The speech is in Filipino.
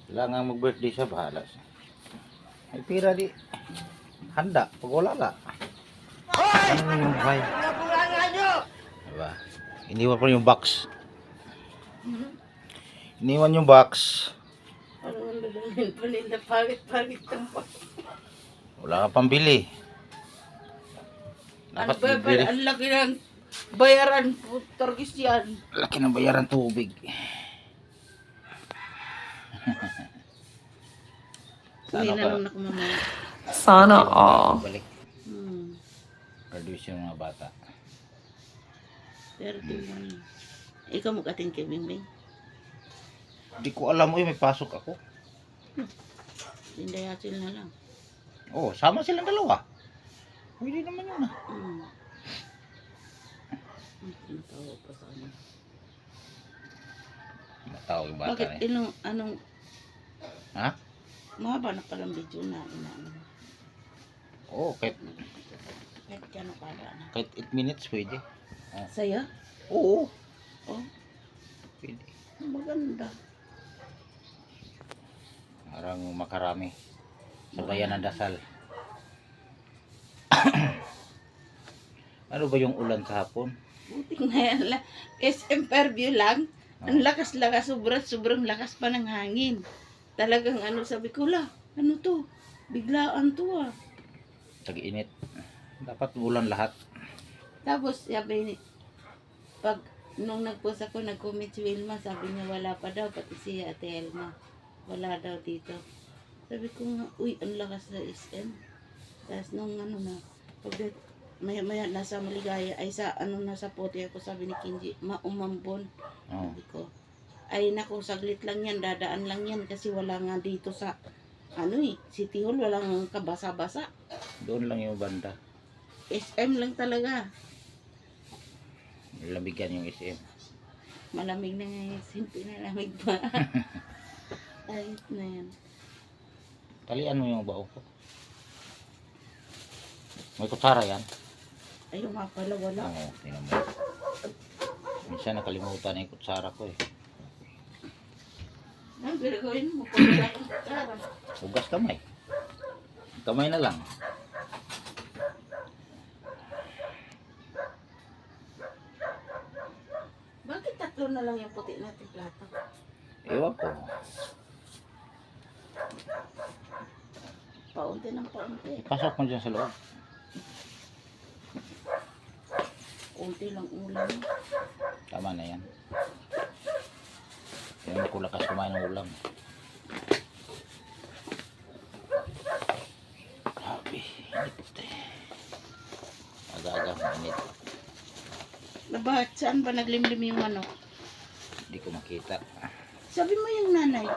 Kailangan mag-birthday siya, bahala siya. Ay, pira di. Handa, pag wala la. Ano yung buhay? Diba? Iniwan pa yung box. Iniwan yung box. Ano ang dadalhin pa nila? Pagit-pagit ang box. Wala ka pambili. Ano Dapat ba? bibili. Ang laki ng bayaran po. Targis yan. Laki ng bayaran tubig. Uwi Sana na pa lang ako mamaya. Sana all. balik. Hmm. Graduation ng mga bata. 31. Ikaw mag-atin kay Bingbing. Hindi ko alam, may pasok ako. Lindayatil na lang. Oh, sama silang dalawa. Pwede naman yun ah. Hmm. Ang tawa pa sa ano. Matao yung bata Bakit na yun. ilang anong Ha? mahaba na palang video na inaano. Oo, kahit Kahit kano kada na. 8 minutes pwede. Saya? Oo, Oh, pwede. maganda. Parang makarami. Sabayan ng dasal. Ano ba yung ulan kahapon? Buting na yan lang. SM Fairview lang. Ang lakas-lakas, sobrang lakas pa ng hangin. Talagang ano, sabi ko, ano to? Biglaan to ah. Tag-init. Dapat ulan lahat. Tapos sabi ni, pag nung nag-post ako, nag-comment si Wilma, sabi niya wala pa daw, pati si Ate Elma. Wala daw dito. Sabi ko nga, uy, ang lakas na SM. Tapos nung ano na, pag maya nasa Maligaya, ay sa ano nasa pote ako, sabi ni Kinji, maumambon. Oo. Sabi ko, ay naku, saglit lang yan, dadaan lang yan kasi wala nga dito sa City Hall, walang kabasa-basa. Doon lang yung banda. SM lang talaga. Lamigan yung SM. Malamig na nga yung SM, pinalamig pa. Ayos na yan. Talian mo yung bao ko. May kutsara yan. Ayun nga pala, wala. Oo, tingnan mo. Minsan nakalimutan na yung kutsara ko eh. Ang gagawin mo, kung wala kang kutsara. Hugas kamay. Kamay na lang. Bakit tatlo na lang yung puti natin plato? Ewan ko. Paunti ng paunti. Ipasok mo dyan sa loob. Unti lang ulam. Tama na yan. Hindi ko lakas kumain ng ulam. Grabe. Init. Aga-aga mainit. Saan ba naglimlim yung manok? Hindi ko makita. Sabi mo yung nanay.